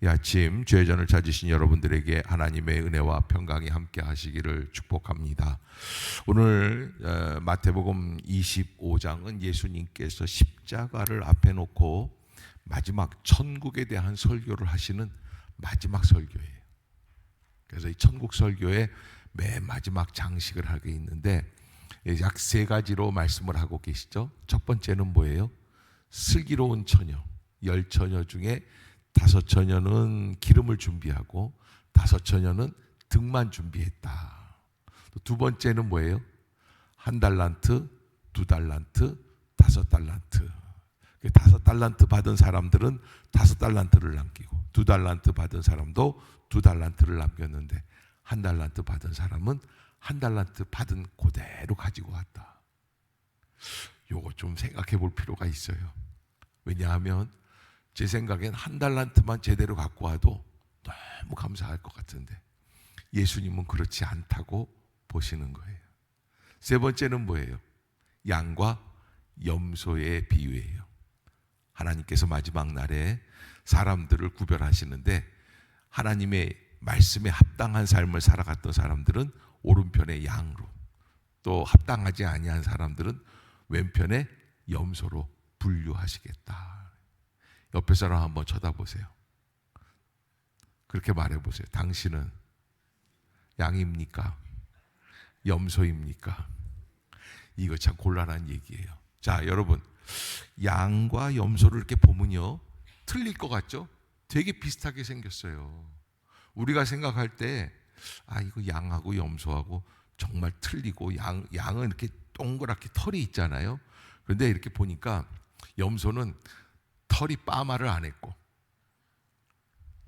이 아침 죄전을 찾으신 여러분들에게 하나님의 은혜와 평강이 함께 하시기를 축복합니다. 오늘 마태복음 25장은 예수님께서 십자가를 앞에 놓고 마지막 천국에 대한 설교를 하시는 마지막 설교예요. 그래서 이 천국 설교의 맨 마지막 장식을 하게 있는데 약 세 가지로 말씀을 하고 계시죠. 첫 번째는 뭐예요? 슬기로운 처녀, 10처녀 중에 5처녀는 기름을 준비하고 5처녀는 등만 준비했다. 두 번째는 뭐예요? 1달란트, 2달란트, 5달란트. 5달란트 받은 사람들은 5달란트를 남기고 2달란트 받은 사람도 2달란트를 남겼는데 1달란트 받은 사람은 1달란트 받은 그대로 가지고 왔다. 요거 좀 생각해 볼 필요가 있어요. 왜냐하면 제 생각엔 1달란트만 제대로 갖고 와도 너무 감사할 것 같은데 예수님은 그렇지 않다고 보시는 거예요. 세 번째는 뭐예요? 양과 염소의 비유예요. 하나님께서 마지막 날에 사람들을 구별하시는데 하나님의 말씀에 합당한 삶을 살아갔던 사람들은 오른편의 양으로, 또 합당하지 아니한 사람들은 왼편의 염소로 분류하시겠다. 옆에 사람 한번 쳐다보세요. 그렇게 말해보세요. 당신은 양입니까? 염소입니까? 이거 참 곤란한 얘기예요. 자, 여러분, 양과 염소를 이렇게 보면요, 틀릴 것 같죠? 되게 비슷하게 생겼어요. 우리가 생각할 때 이거 양하고 염소하고 정말 틀리고, 양은 이렇게 동그랗게 털이 있잖아요. 그런데 이렇게 보니까 염소는 털이 파마를 안 했고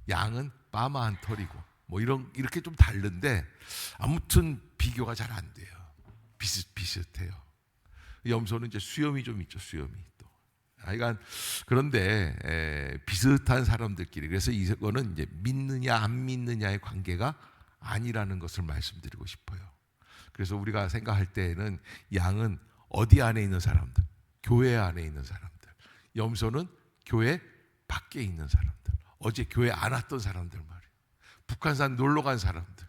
양은 파마한 털이고 이렇게 좀 다른데 아무튼 비교가 잘 안 돼요. 비슷해요. 염소는 이제 수염이 좀 있죠. 수염이 또. 그런데 비슷한 사람들끼리, 그래서 이거는 이제 믿느냐 안 믿느냐의 관계가 아니라는 것을 말씀드리고 싶어요. 그래서 우리가 생각할 때에는 양은 어디 안에 있는 사람들, 교회 안에 있는 사람들, 염소는 교회 밖에 있는 사람들, 어제 교회 안 왔던 사람들 말이에요. 북한산 놀러 간 사람들.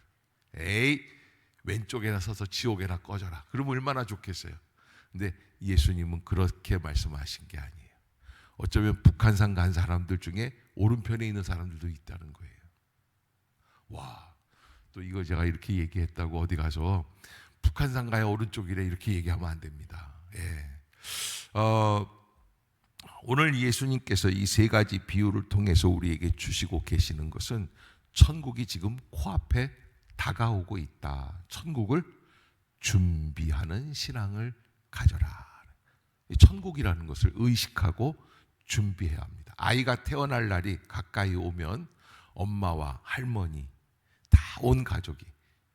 왼쪽에나 서서 지옥에나 꺼져라. 그러면 얼마나 좋겠어요. 근데 예수님은 그렇게 말씀하신 게 아니에요. 어쩌면 북한산 간 사람들 중에 오른편에 있는 사람들도 있다는 거예요. 와, 또 이거 제가 이렇게 얘기했다고 어디 가서 북한산 가야 오른쪽이래 이렇게 얘기하면 안 됩니다. 오늘 예수님께서 이 세 가지 비유를 통해서 우리에게 주시고 계시는 것은 천국이 지금 코앞에 다가오고 있다. 천국을 준비하는 신앙을 가져라. 천국이라는 것을 의식하고 준비해야 합니다. 아이가 태어날 날이 가까이 오면 엄마와 할머니, 다 온 가족이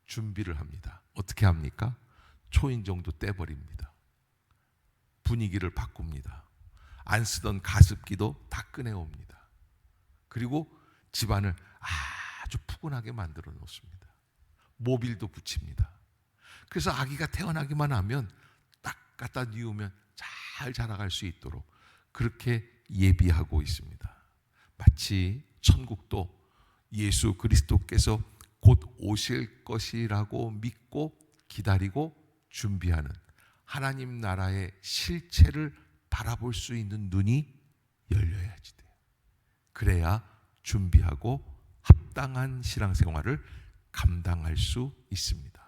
준비를 합니다. 어떻게 합니까? 초인종도 떼버립니다. 분위기를 바꿉니다. 안 쓰던 가습기도 다 꺼내옵니다. 그리고 집안을 아주 푸근하게 만들어 놓습니다. 모빌도 붙입니다. 그래서 아기가 태어나기만 하면 딱 갖다 뉘우면 잘 자라갈 수 있도록 그렇게 예비하고 있습니다. 마치 천국도 예수 그리스도께서 곧 오실 것이라고 믿고 기다리고 준비하는 하나님 나라의 실체를 바라볼 수 있는 눈이 열려야지 돼요. 그래야 준비하고 합당한 신앙생활을 감당할 수 있습니다.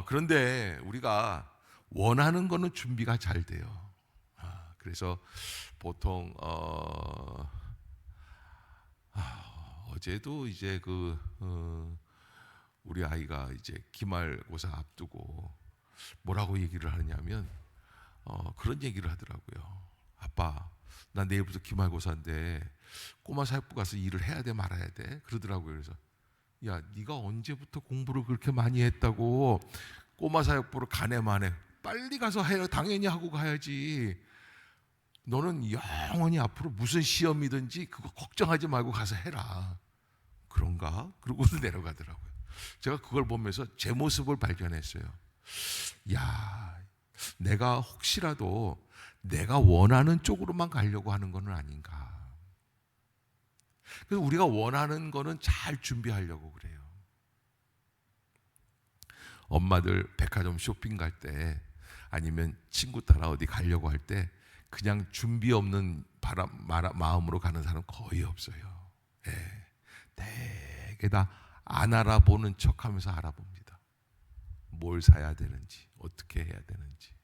그런데 우리가 원하는 거는 준비가 잘 돼요. 그래서 보통 어제도 이제 우리 아이가 이제 기말고사 앞두고 뭐라고 얘기를 하느냐면 그런 얘기를 하더라고요. 아빠, 나 내일부터 기말고사인데 꼬마 사역부 가서 일을 해야 돼 말아야 돼? 그러더라고요. 그래서 야, 네가 언제부터 공부를 그렇게 많이 했다고 꼬마 사역부로 가네 마네. 빨리 가서 해. 당연히 하고 가야지. 너는 영원히 앞으로 무슨 시험이든지 그거 걱정하지 말고 가서 해라. 그런가? 그러고서 내려가더라고요. 제가 그걸 보면서 제 모습을 발견했어요. 야, 내가 혹시라도 내가 원하는 쪽으로만 가려고 하는 건 아닌가. 그래서 우리가 원하는 거는 잘 준비하려고 그래요. 엄마들 백화점 쇼핑 갈 때 아니면 친구 따라 어디 가려고 할 때 그냥 준비 없는 마음으로 가는 사람 거의 없어요. 예. 되게 다 안 알아보는 척하면서 알아봅니다. 뭘 사야 되는지, 어떻게 해야 되는지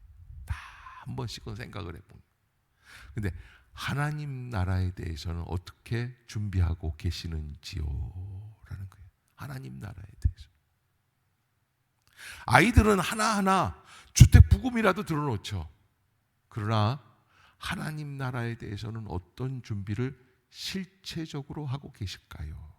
다 한 번씩은 생각을 해봅니다. 근데 하나님 나라에 대해서는 어떻게 준비하고 계시는지요? 라는 거예요. 하나님 나라에 대해서. 아이들은 하나하나 주택 부금이라도 들어놓죠. 그러나 하나님 나라에 대해서는 어떤 준비를 실체적으로 하고 계실까요?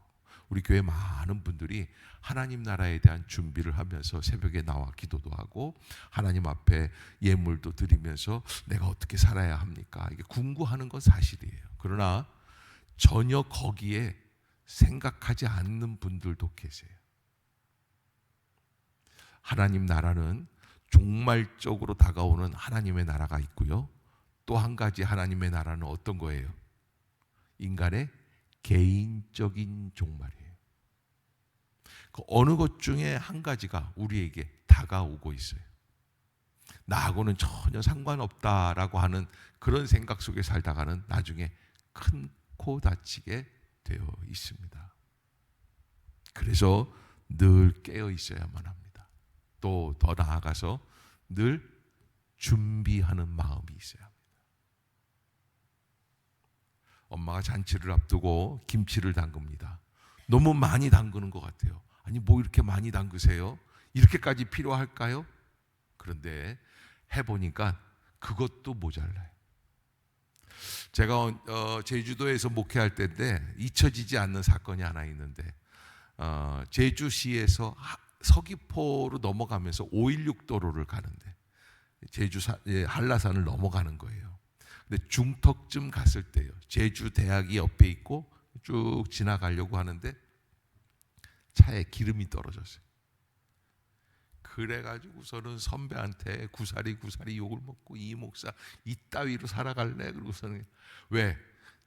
우리 교회 많은 분들이 하나님 나라에 대한 준비를 하면서 새벽에 나와 기도도 하고 하나님 앞에 예물도 드리면서 내가 어떻게 살아야 합니까? 이게 궁구하는 건 사실이에요. 그러나 전혀 거기에 생각하지 않는 분들도 계세요. 하나님 나라는 종말적으로 다가오는 하나님의 나라가 있고요. 또 한 가지 하나님의 나라는 어떤 거예요? 인간의 개인적인 종말이에요. 그 어느 것 중에 한 가지가 우리에게 다가오고 있어요. 나하고는 전혀 상관없다라고 하는 그런 생각 속에 살다가는 나중에 큰 코 다치게 되어 있습니다. 그래서 늘 깨어 있어야만 합니다. 또 더 나아가서 늘 준비하는 마음이 있어야 합니다. 엄마가 잔치를 앞두고 김치를 담급니다. 너무 많이 담그는 것 같아요. 아니 뭐 이렇게 많이 담그세요? 이렇게까지 필요할까요? 그런데 해보니까 그것도 모자라요. 제가 제주도에서 목회할 때인데 잊혀지지 않는 사건이 하나 있는데 제주시에서 서귀포로 넘어가면서 516도로를 가는데 제주 한라산을 넘어가는 거예요. 근데 중턱쯤 갔을 때요. 제주 대학이 옆에 있고 쭉 지나가려고 하는데 차에 기름이 떨어졌어요. 그래가지고서는 선배한테 구사리 욕을 먹고 이 목사 이따위로 살아갈래? 그러고서는 왜?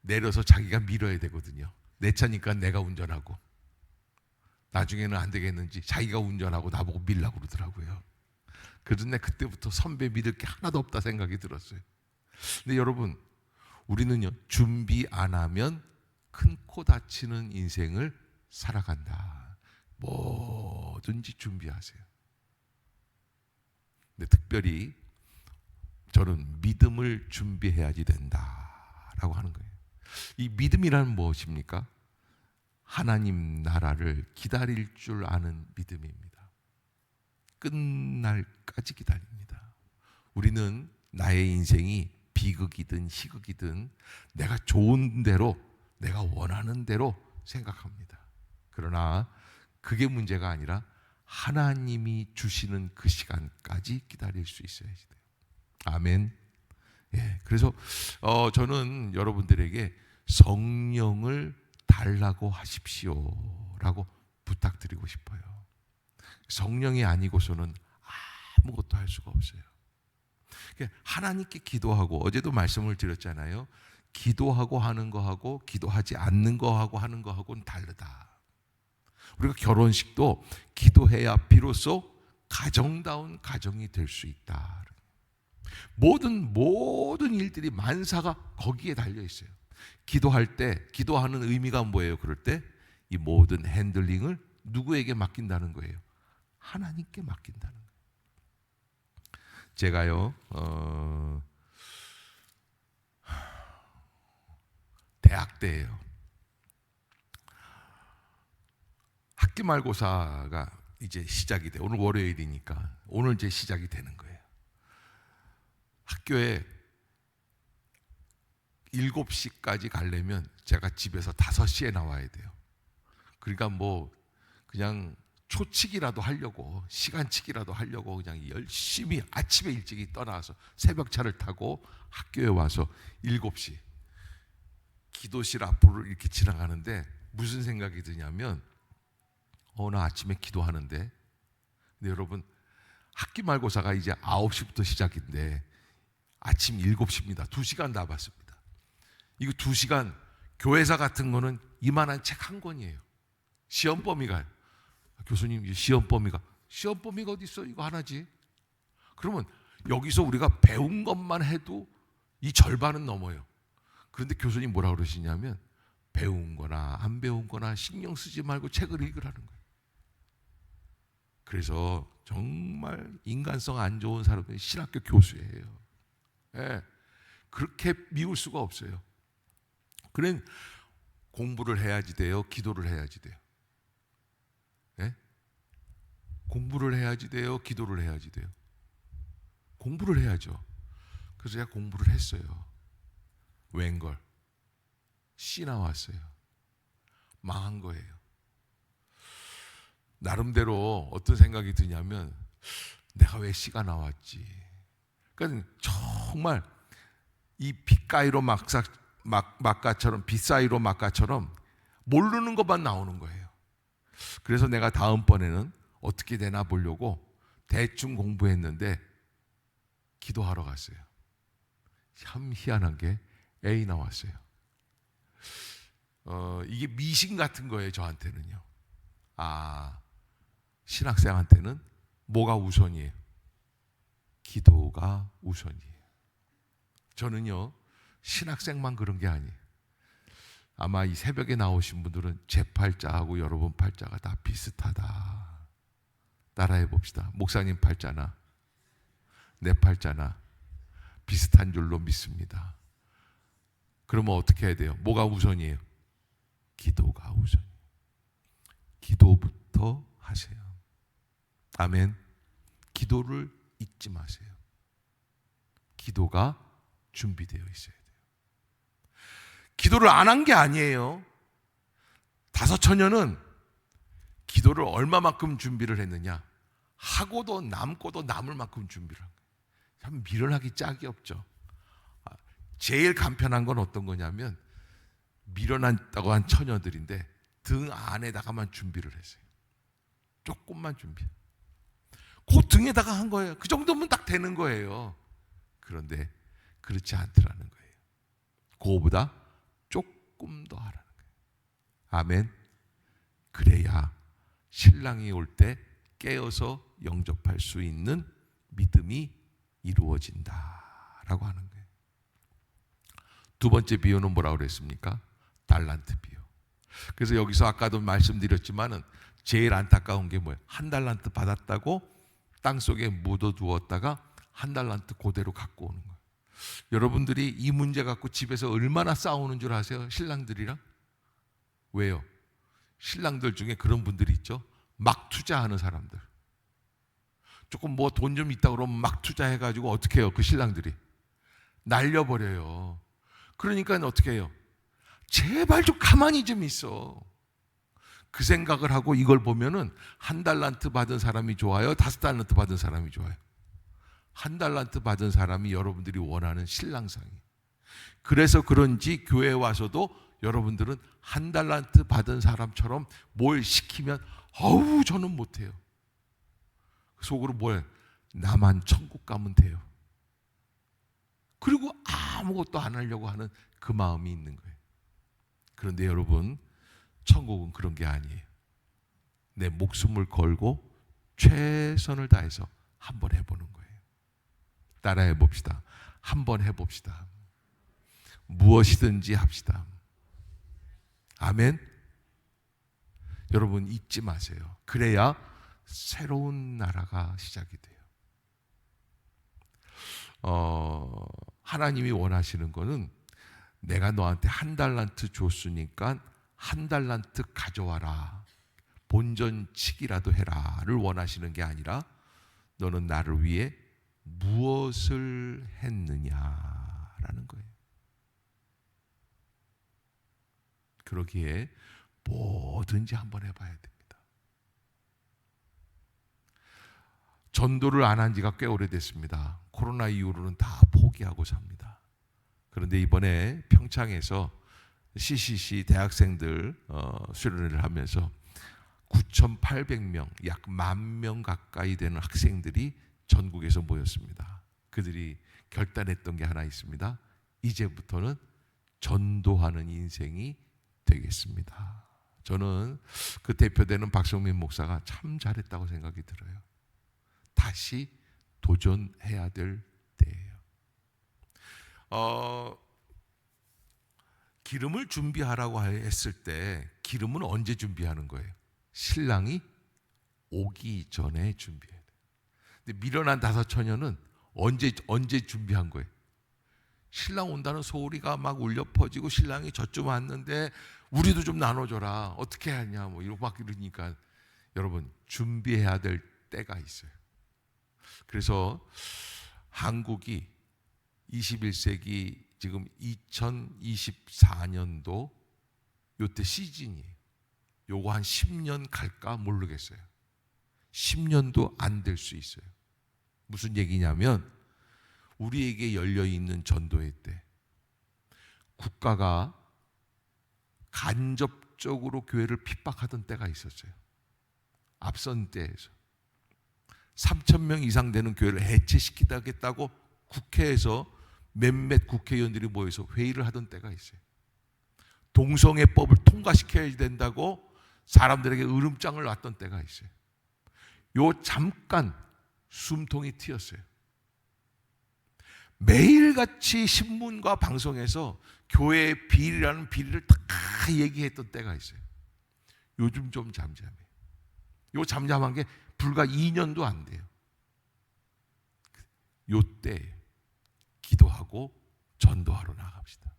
내려서 자기가 밀어야 되거든요. 내 차니까 내가 운전하고 나중에는 안 되겠는지 자기가 운전하고 나보고 밀라고 그러더라고요. 그런데 그때부터 선배 믿을 게 하나도 없다 생각이 들었어요. 근데 여러분 우리는요 준비 안 하면 큰 코 다치는 인생을 살아간다. 뭐든지 준비하세요. 근데 특별히 저는 믿음을 준비해야지 된다라고 하는 거예요. 이 믿음이란 무엇입니까? 하나님 나라를 기다릴 줄 아는 믿음입니다. 끝날까지 기다립니다. 우리는 나의 인생이 비극이든 희극이든 내가 좋은 대로 내가 원하는 대로 생각합니다. 그러나 그게 문제가 아니라 하나님이 주시는 그 시간까지 기다릴 수 있어야지 돼요. 아멘. 예, 그래서 저는 여러분들에게 성령을 달라고 하십시오라고 부탁드리고 싶어요. 성령이 아니고서는 아무것도 할 수가 없어요. 하나님께 기도하고 어제도 말씀을 드렸잖아요. 기도하고 하는 거하고 기도하지 않는 거하고 하는 거하고는 다르다. 우리가 결혼식도 기도해야 비로소 가정다운 가정이 될 수 있다. 모든 일들이 만사가 거기에 달려 있어요. 기도할 때 기도하는 의미가 뭐예요? 그럴 때 이 모든 핸들링을 누구에게 맡긴다는 거예요? 하나님께 맡긴다는 거예요. 제가요 대학 때예요. 학기말고사가 이제 시작이 돼. 오늘 월요일이니까 오늘 이제 시작이 되는 거예요. 학교에 7시까지 가려면 제가 집에서 5시에 나와야 돼요. 그러니까 뭐 그냥 초치기라도 하려고 시간치기라도 하려고 그냥 열심히 아침에 일찍이 떠나서 새벽차를 타고 학교에 와서 7시 기도실 앞으로 이렇게 지나가는데 무슨 생각이 드냐면 나 아침에 기도하는데 근데 여러분 학기말고사가 이제 9시부터 시작인데 아침 7시입니다. 2시간 남았습니다. 이거 2시간 교회사 같은 거는 이만한 책 한 권이에요. 시험 범위가. 교수님, 시험 범위가 어디 있어? 이거 하나지. 그러면 여기서 우리가 배운 것만 해도 이 절반은 넘어요. 그런데 교수님 뭐라 그러시냐면 배운 거나 안 배운 거나 신경 쓰지 말고 책을 읽으라는 거예요. 그래서 정말 인간성 안 좋은 사람들이 신학교 교수예요. 예, 그렇게 미울 수가 없어요. 그래 공부를 해야지 돼요? 기도를 해야지 돼요? 예? 공부를 해야지 돼요? 기도를 해야지 돼요? 공부를 해야죠. 그래서 제가 공부를 했어요. 웬걸 C 나왔어요. 망한 거예요. 나름대로 어떤 생각이 드냐면 내가 왜 C가 나왔지. 그러니까 정말 이 빗가이로 막가처럼 빗사이로 막가처럼 모르는 것만 나오는 거예요. 그래서 내가 다음번에는 어떻게 되나 보려고 대충 공부했는데 기도하러 갔어요. 참 희한한 게 A 나왔어요. 이게 미신 같은 거예요. 저한테는요. 신학생한테는 뭐가 우선이에요? 기도가 우선이에요. 저는요, 신학생만 그런 게 아니에요. 아마 이 새벽에 나오신 분들은 제 팔자하고 여러분 팔자가 다 비슷하다. 따라해 봅시다. 목사님 팔자나 내 팔자나 비슷한 줄로 믿습니다. 그러면 어떻게 해야 돼요? 뭐가 우선이에요? 기도가 우선이에요. 기도부터 하세요. 아멘. 기도를 잊지 마세요. 기도가 준비되어 있어야 돼요. 기도를 안 한 게 아니에요. 다섯 처녀는 기도를 얼마만큼 준비를 했느냐? 하고도 남고도 남을 만큼 준비를 한 거예요. 참 미련하기 짝이 없죠. 제일 간편한 건 어떤 거냐면 미련하다고 한 처녀들인데 등 안에다가만 준비를 했어요. 조금만 준비. 그 등에다가 한 거예요. 그 정도면 딱 되는 거예요. 그런데 그렇지 않더라는 거예요. 그거보다 조금 더 하라는 거예요. 아멘. 그래야 신랑이 올 때 깨어서 영접할 수 있는 믿음이 이루어진다라고 하는 거예요. 두 번째 비유는 뭐라고 그랬습니까? 달란트 비유. 그래서 여기서 아까도 말씀드렸지만은 제일 안타까운 게 뭐예요? 한 달란트 받았다고 땅속에 묻어두었다가 한 달란트 그대로 갖고 오는 거예요. 여러분들이 이 문제 갖고 집에서 얼마나 싸우는 줄 아세요? 신랑들이랑? 왜요? 신랑들 중에 그런 분들이 있죠. 막 투자하는 사람들. 조금 뭐 돈 좀 있다 그러면 막 투자해가지고 어떻게 해요? 그 신랑들이 날려버려요. 그러니까 어떻게 해요? 제발 좀 가만히 좀 있어. 그 생각을 하고 이걸 보면은 한 달란트 받은 사람이 좋아요? 5달란트 받은 사람이 좋아요? 한 달란트 받은 사람이 여러분들이 원하는 신랑상이. 그래서 그런지 교회에 와서도 여러분들은 한 달란트 받은 사람처럼 뭘 시키면 어우 저는 못해요. 속으로 뭐예요? 나만 천국 가면 돼요. 그리고 아무것도 안 하려고 하는 그 마음이 있는 거예요. 그런데 여러분, 천국은 그런 게 아니에요. 내 목숨을 걸고 최선을 다해서 한번 해보는 거예요. 따라해 봅시다. 한번 해봅시다. 무엇이든지 합시다. 아멘. 여러분 잊지 마세요. 그래야 새로운 나라가 시작이 돼요. 하나님이 원하시는 거는 내가 너한테 한 달란트 줬으니까 한 달란트 가져와라. 본전치기라도 해라를 원하시는 게 아니라 너는 나를 위해 무엇을 했느냐라는 거예요. 그러기에 뭐든지 한번 해봐야 됩니다. 전도를 안 한 지가 꽤 오래됐습니다. 코로나 이후로는 다 포기하고 삽니다. 그런데 이번에 평창에서 CCC 대학생들 수련회를 하면서 9,800명, 약 10,000명 가까이 되는 학생들이 전국에서 모였습니다. 그들이 결단했던 게 하나 있습니다. 이제부터는 전도하는 인생이 되겠습니다. 저는 그 대표되는 박성민 목사가 참 잘했다고 생각이 들어요. 다시 도전해야 될 때예요. 기름을 준비하라고 했을 때 기름은 언제 준비하는 거예요? 신랑이 오기 전에 준비해야 돼요. 근데 미련한 다섯 처녀는 언제 준비한 거예요? 신랑 온다는 소리가 막 울려 퍼지고 신랑이 저쯤 왔는데 우리도 좀 나눠줘라. 어떻게 하냐 뭐 이러고 막 이러니까 여러분 준비해야 될 때가 있어요. 그래서 한국이 21세기 지금 2024년도 요때 시즌이에요. 요거 한 10년 갈까 모르겠어요. 10년도 안 될 수 있어요. 무슨 얘기냐면 우리에게 열려있는 전도회 때 국가가 간접적으로 교회를 핍박하던 때가 있었어요. 앞선 때에서 3,000명 이상 되는 교회를 해체시키겠다고 국회에서 몇몇 국회의원들이 모여서 회의를 하던 때가 있어요. 동성애법을 통과시켜야 된다고 사람들에게 으름장을 놨던 때가 있어요. 요 잠깐 숨통이 트였어요. 매일같이 신문과 방송에서 교회의 비리라는 비리를 다 얘기했던 때가 있어요. 요즘 좀 잠잠해요. 요 잠잠한 게 불과 2년도 안 돼요. 요 때 기도하고 전도하러 나갑시다.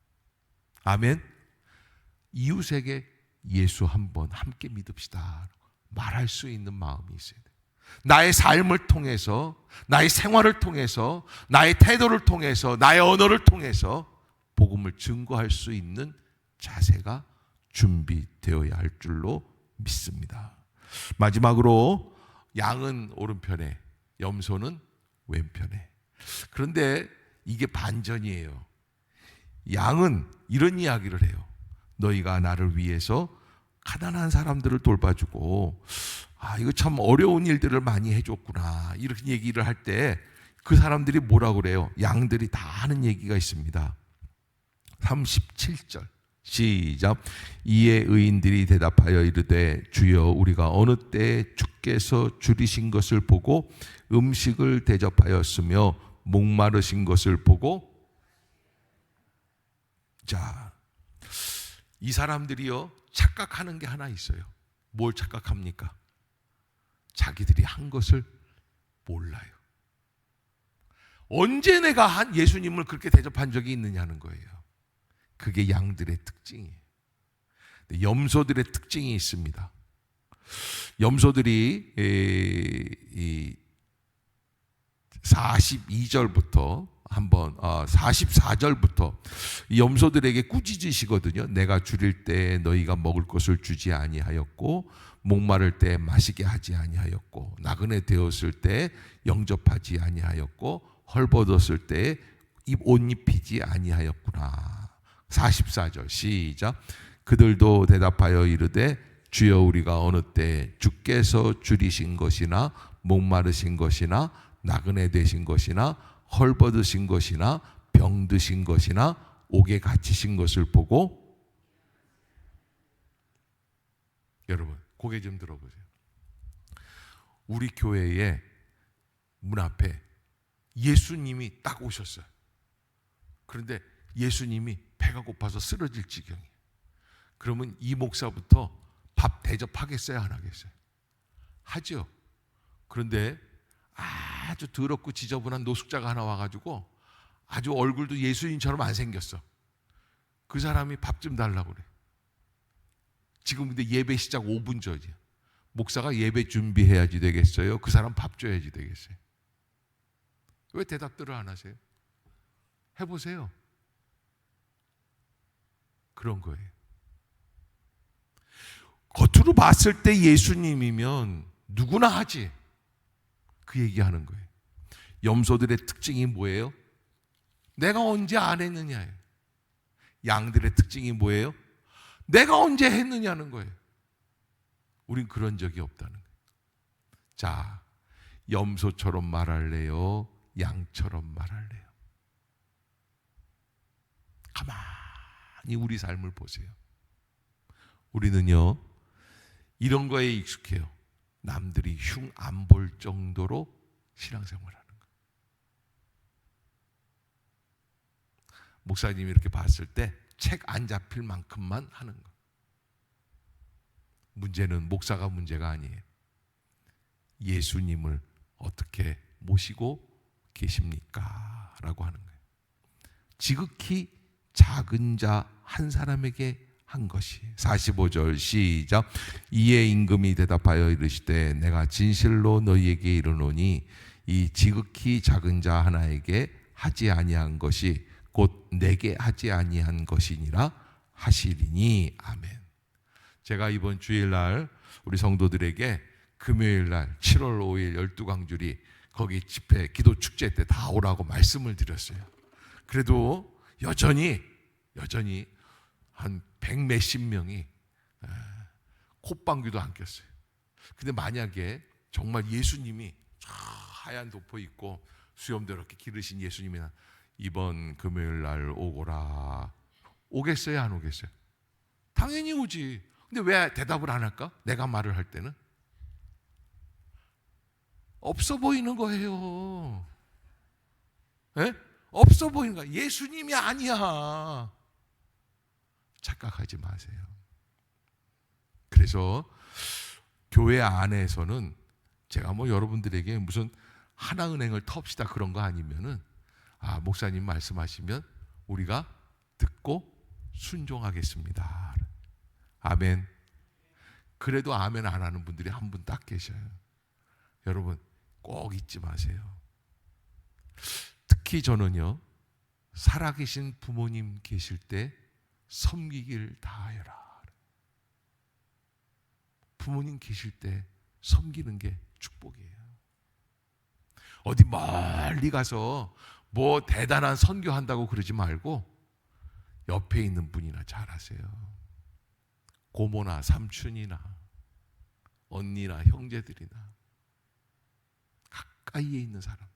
아멘. 이웃에게 예수 한번 함께 믿읍시다 말할 수 있는 마음이 있어야 돼요. 나의 삶을 통해서, 나의 생활을 통해서, 나의 태도를 통해서, 나의 언어를 통해서 복음을 증거할 수 있는 자세가 준비되어야 할 줄로 믿습니다. 마지막으로 양은 오른편에, 염소는 왼편에. 그런데 이게 반전이에요. 양은 이런 이야기를 해요. 너희가 나를 위해서 가난한 사람들을 돌봐주고 이거 참 어려운 일들을 많이 해줬구나 이렇게 얘기를 할 때 그 사람들이 뭐라고 그래요? 양들이 다 하는 얘기가 있습니다. 37절 시작. 이에 의인들이 대답하여 이르되 주여 우리가 어느 때 주께서 줄이신 것을 보고 음식을 대접하였으며 목마르신 것을 보고. 자, 이 사람들이요 착각하는 게 하나 있어요. 뭘 착각합니까? 자기들이 한 것을 몰라요. 언제 내가 예수님을 그렇게 대접한 적이 있느냐는 거예요. 그게 양들의 특징이에요. 염소들의 특징이 있습니다. 염소들이 42절부터 44절부터 염소들에게 꾸짖으시거든요. 내가 줄일 때 너희가 먹을 것을 주지 아니하였고 목마를 때 마시게 하지 아니하였고 나그네 되었을 때 영접하지 아니하였고 헐벗었을 때 옷 입히지 아니하였구나. 44절 시작. 그들도 대답하여 이르되 주여 우리가 어느 때 주께서 줄이신 것이나 목마르신 것이나 나그네 되신 것이나 헐벗으신 것이나 병드신 것이나 옥에 갇히신 것을 보고. 여러분 고개 좀 들어보세요. 우리 교회의 문 앞에 예수님이 딱 오셨어요. 그런데 예수님이 배가 고파서 쓰러질 지경이에요. 그러면 이 목사부터 밥 대접하겠어요? 안 하겠어요? 하죠. 그런데 아주 더럽고 지저분한 노숙자가 하나 와가지고 아주 얼굴도 예수님처럼 안 생겼어. 그 사람이 밥 좀 달라고 그래. 지금 근데 예배 시작 5분 전이야. 목사가 예배 준비해야지 되겠어요? 그 사람 밥 줘야지 되겠어요? 왜 대답들을 안 하세요? 해보세요. 그런 거예요. 겉으로 봤을 때 예수님이면 누구나 하지. 그 얘기하는 거예요. 염소들의 특징이 뭐예요? 내가 언제 안 했느냐예요. 양들의 특징이 뭐예요? 내가 언제 했느냐는 거예요. 우린 그런 적이 없다는 거예요. 자, 염소처럼 말할래요? 양처럼 말할래요? 가만히 가만히 우리 삶을 보세요. 우리는요, 이런 거에 익숙해요. 남들이 흉 안 볼 정도로 신앙생활하는 거예요. 목사님이 이렇게 봤을 때 책 안 잡힐 만큼만 하는 거예요. 문제는 목사가 문제가 아니에요. 예수님을 어떻게 모시고 계십니까? 라고 하는 거예요. 지극히 작은 자 한 사람에게 한 것이. 45절 시작. 이에 임금이 대답하여 이르시되 내가 진실로 너희에게 이르노니 이 지극히 작은 자 하나에게 하지 아니한 것이 곧 내게 하지 아니한 것이니라 하시리니. 아멘. 제가 이번 주일날 우리 성도들에게 금요일날 7월 5일 12광주리 거기 집회 기도 축제 때 다 오라고 말씀을 드렸어요. 그래도 여전히 한 100몇십 명이 콧방귀도 안 꼈어요. 근데 만약에 정말 예수님이 하얀 도포 입고 수염도 이렇게 기르신 예수님이 이번 금요일 날 오거라, 오겠어요 안 오겠어요? 당연히 오지. 근데 왜 대답을 안 할까? 내가 말을 할 때는 없어 보이는 거예요. 에? 없어 보이는 거야. 예수님이 아니야. 착각하지 마세요. 그래서 교회 안에서는 제가 뭐 여러분들에게 무슨 하나은행을 텁시다 그런 거 아니면은 목사님 말씀하시면 우리가 듣고 순종하겠습니다. 아멘. 그래도 아멘 안 하는 분들이 한 분 딱 계셔요. 여러분 꼭 잊지 마세요. 특히 저는요, 살아계신 부모님 계실 때 섬기길 다하여라. 부모님 계실 때 섬기는 게 축복이에요. 어디 멀리 가서 뭐 대단한 선교한다고 그러지 말고 옆에 있는 분이나 잘하세요. 고모나 삼촌이나 언니나 형제들이나 가까이에 있는 사람들.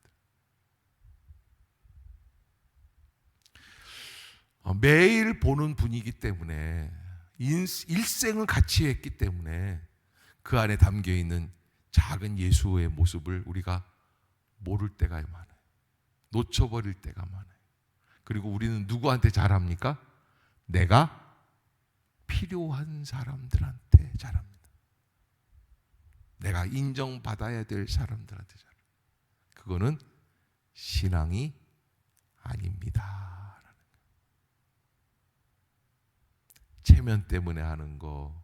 매일 보는 분이기 때문에 일생을 같이 했기 때문에 그 안에 담겨있는 작은 예수의 모습을 우리가 모를 때가 많아요. 놓쳐버릴 때가 많아요. 그리고 우리는 누구한테 잘합니까? 내가 필요한 사람들한테 잘합니다. 내가 인정받아야 될 사람들한테 잘합니다. 그거는 신앙이 아닙니다. 체면 때문에 하는 거,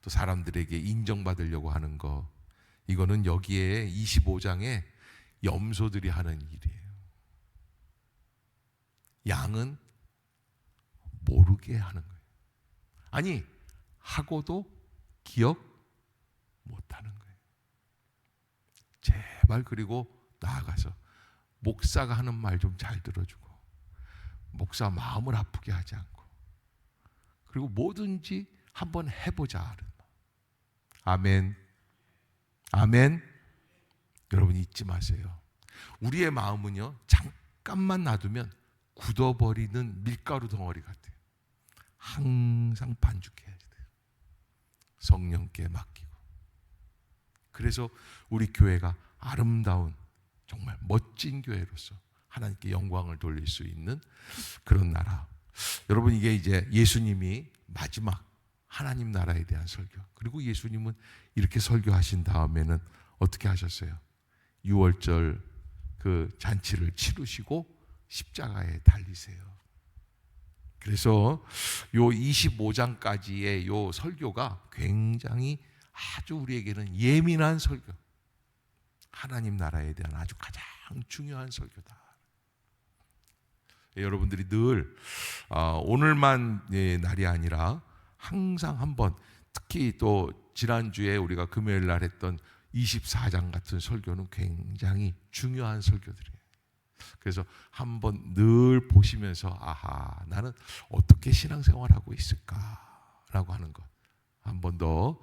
또 사람들에게 인정받으려고 하는 거, 이거는 여기에 25장에 염소들이 하는 일이에요. 양은 모르게 하는 거예요. 아니, 하고도 기억 못하는 거예요. 제발 그리고 나아가서 목사가 하는 말 좀 잘 들어주고, 목사 마음을 아프게 하지 않고, 그리고 뭐든지 한번 해보자. 아멘. 아멘. 여러분 잊지 마세요. 우리의 마음은요, 잠깐만 놔두면 굳어버리는 밀가루 덩어리 같아요. 항상 반죽해야 돼요. 성령께 맡기고. 그래서 우리 교회가 아름다운 정말 멋진 교회로서 하나님께 영광을 돌릴 수 있는 그런 나라. 여러분, 이게 이제 예수님이 마지막 하나님 나라에 대한 설교. 그리고 예수님은 이렇게 설교하신 다음에는 어떻게 하셨어요? 6월절 그 잔치를 치르시고 십자가에 달리세요. 그래서 요 25장까지의 요 설교가 굉장히 아주 우리에게는 예민한 설교. 하나님 나라에 대한 아주 가장 중요한 설교다. 여러분들이 늘 오늘만 날이 아니라 항상 한번, 특히 또 지난주에 우리가 금요일 날 했던 24장 같은 설교는 굉장히 중요한 설교들이에요. 그래서 한번 늘 보시면서 나는 어떻게 신앙생활하고 있을까라고 하는 것 한 번 더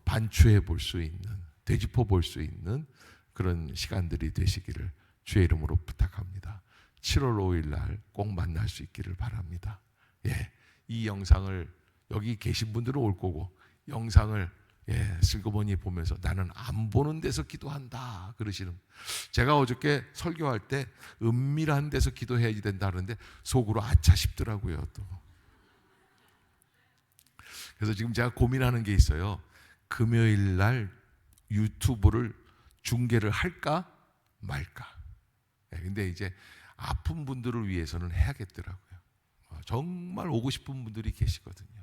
반추해 볼 수 있는, 되짚어 볼 수 있는 그런 시간들이 되시기를 주의 이름으로 부탁합니다. 7월 5일 날 꼭 만날 수 있기를 바랍니다. 예, 이 영상을 여기 계신 분들은 올 거고 영상을 슬그머니 보면서 나는 안 보는 데서 기도한다 그러시는, 제가 어저께 설교할 때 은밀한 데서 기도해야 된다는데 속으로 아차 싶더라고요 또. 그래서 지금 제가 고민하는 게 있어요. 금요일 날 유튜브를 중계를 할까 말까. 근데 이제 아픈 분들을 위해서는 해야겠더라고요. 정말 오고 싶은 분들이 계시거든요.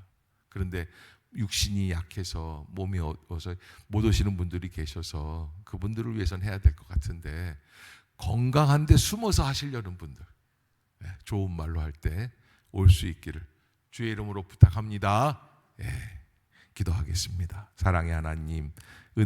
그런데 육신이 약해서 몸이 어서 못 오시는 분들이 계셔서 그분들을 위해서는 해야 될 것 같은데, 건강한데 숨어서 하시려는 분들, 좋은 말로 할 때 올 수 있기를 주의 이름으로 부탁합니다. 기도하겠습니다. 사랑의 하나님,